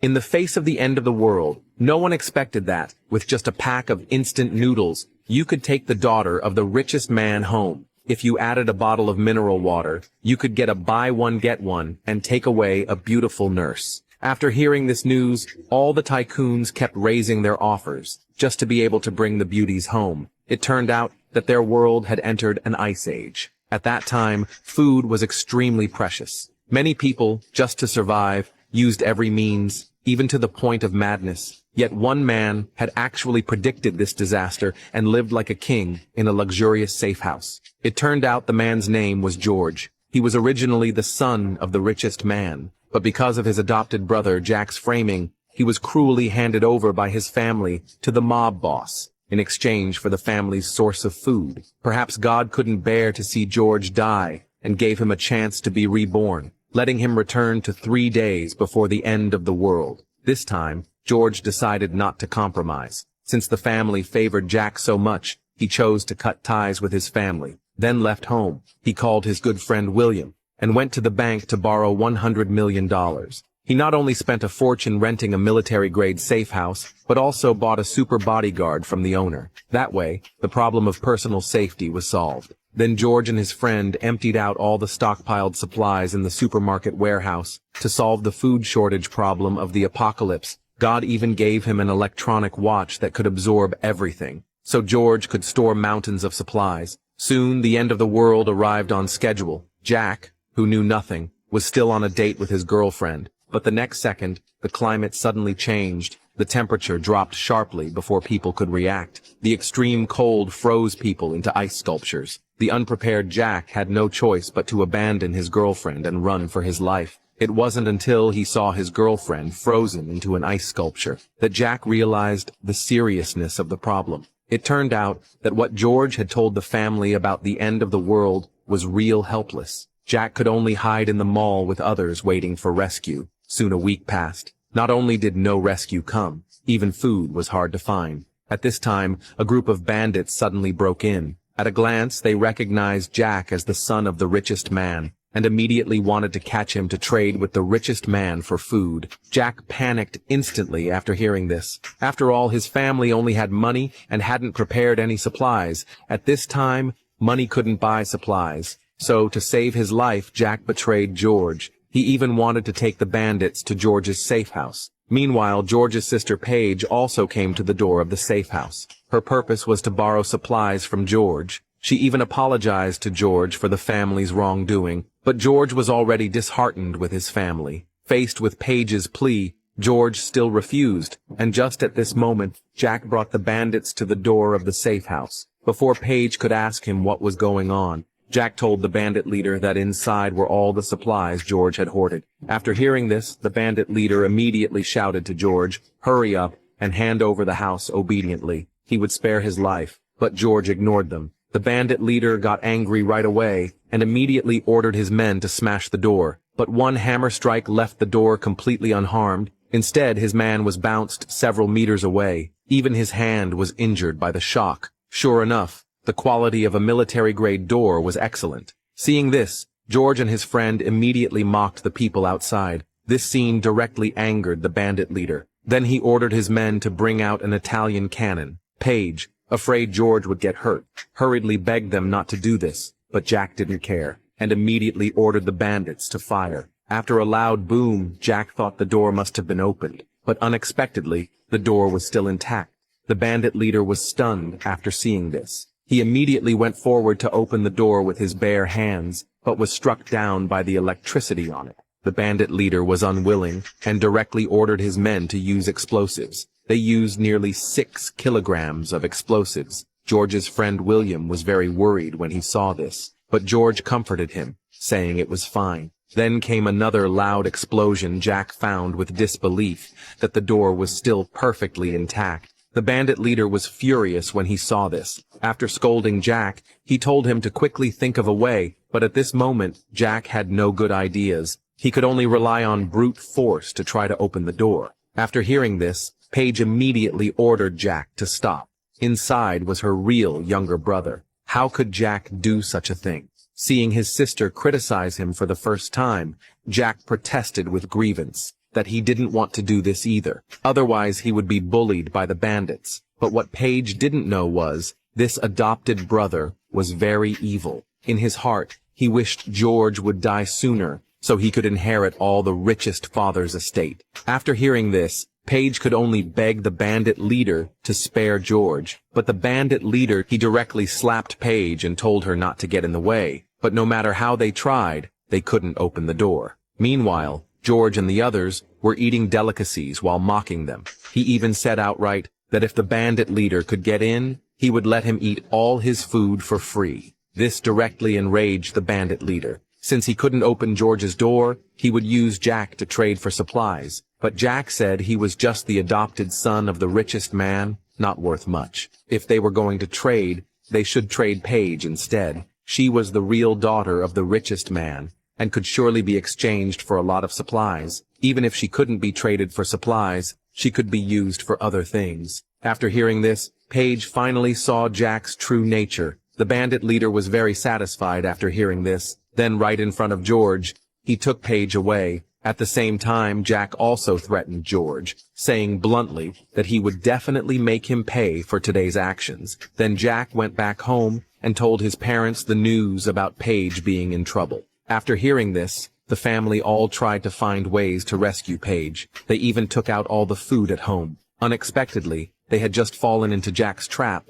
In the face of the end of the world, no one expected that, with just a pack of instant noodles, you could take the daughter of the richest man home. If you added a bottle of mineral water, you could get a buy one get one and take away a beautiful nurse. After hearing this news, all the tycoons kept raising their offers, just to be able to bring the beauties home. It turned out that their world had entered an ice age. At that time, food was extremely precious. Many people, just to survive, used every means, even to the point of madness. Yet one man had actually predicted this disaster and lived like a king in a luxurious safe house. It turned out the man's name was George. He was originally the son of the richest man, but because of his adopted brother Jack's framing, he was cruelly handed over by his family to the mob boss in exchange for the family's source of food. Perhaps God couldn't bear to see George die and gave him a chance to be reborn, letting him return to 3 days before the end of the world. This time, George decided not to compromise. Since the family favored Jack so much, he chose to cut ties with his family, then left home. He called his good friend William, and went to the bank to borrow $100 million. He not only spent a fortune renting a military-grade safe house, but also bought a super bodyguard from the owner. That way, the problem of personal safety was solved. Then George and his friend emptied out all the stockpiled supplies in the supermarket warehouse to solve the food shortage problem of the apocalypse. God even gave him an electronic watch that could absorb everything, so George could store mountains of supplies. Soon, the end of the world arrived on schedule. Jack, who knew nothing, was still on a date with his girlfriend, but the next second, the climate suddenly changed. The temperature dropped sharply before people could react. The extreme cold froze people into ice sculptures. The unprepared Jack had no choice but to abandon his girlfriend and run for his life. It wasn't until he saw his girlfriend frozen into an ice sculpture that Jack realized the seriousness of the problem. It turned out that what George had told the family about the end of the world was real helpless. Jack could only hide in the mall with others waiting for rescue. Soon a week passed. Not only did no rescue come, even food was hard to find. At this time, a group of bandits suddenly broke in. At a glance, they recognized Jack as the son of the richest man, and immediately wanted to catch him to trade with the richest man for food. Jack panicked instantly after hearing this. After all, his family only had money and hadn't prepared any supplies. At this time, money couldn't buy supplies. So, to save his life, Jack betrayed George. He even wanted to take the bandits to George's safe house. Meanwhile, George's sister Paige also came to the door of the safe house. Her purpose was to borrow supplies from George. She even apologized to George for the family's wrongdoing, but George was already disheartened with his family. Faced with Paige's plea, George still refused, and just at this moment, Jack brought the bandits to the door of the safe house. Before Paige could ask him what was going on, Jack told the bandit leader that inside were all the supplies George had hoarded. After hearing this, the bandit leader immediately shouted to George, "Hurry up and hand over the house obediently." He would spare his life, but George ignored them. The bandit leader got angry right away and immediately ordered his men to smash the door. But one hammer strike left the door completely unharmed. Instead, his man was bounced several meters away. Even his hand was injured by the shock. Sure enough, the quality of a military-grade door was excellent. Seeing this, George and his friend immediately mocked the people outside. This scene directly angered the bandit leader. Then he ordered his men to bring out an Italian cannon. Paige, afraid George would get hurt, hurriedly begged them not to do this, but Jack didn't care, and immediately ordered the bandits to fire. After a loud boom, Jack thought the door must have been opened, but unexpectedly, the door was still intact. The bandit leader was stunned after seeing this. He immediately went forward to open the door with his bare hands, but was struck down by the electricity on it. The bandit leader was unwilling, and directly ordered his men to use explosives. They used nearly 6 kilograms of explosives. George's friend William was very worried when he saw this, but George comforted him, saying it was fine. Then came another loud explosion. Jack found with disbelief that the door was still perfectly intact. The bandit leader was furious when he saw this. After scolding Jack, he told him to quickly think of a way, but at this moment, Jack had no good ideas. He could only rely on brute force to try to open the door. After hearing this, Paige immediately ordered Jack to stop. Inside was her real younger brother. How could Jack do such a thing? Seeing his sister criticize him for the first time, Jack protested with grievance. that he didn't want to do this either. Otherwise he would be bullied by the bandits. But what Paige didn't know was, this adopted brother was very evil. In his heart, he wished George would die sooner, so he could inherit all the richest father's estate. After hearing this, Paige could only beg the bandit leader to spare George, but the bandit leader, he directly slapped Paige and told her not to get in the way, but no matter how they tried, they couldn't open the door. Meanwhile, George and the others were eating delicacies while mocking them. He even said outright that if the bandit leader could get in, he would let him eat all his food for free. This directly enraged the bandit leader. Since he couldn't open George's door, he would use Jack to trade for supplies. But Jack said he was just the adopted son of the richest man, not worth much. If they were going to trade, they should trade Paige instead. She was the real daughter of the richest man, and could surely be exchanged for a lot of supplies. Even if she couldn't be traded for supplies, she could be used for other things. After hearing this, Paige finally saw Jack's true nature. The bandit leader was very satisfied after hearing this. Then right in front of George, he took Paige away. At the same time, Jack also threatened George, saying bluntly that he would definitely make him pay for today's actions. Then Jack went back home and told his parents the news about Paige being in trouble. After hearing this, the family all tried to find ways to rescue Paige. They even took out all the food at home. Unexpectedly, they had just fallen into Jack's trap,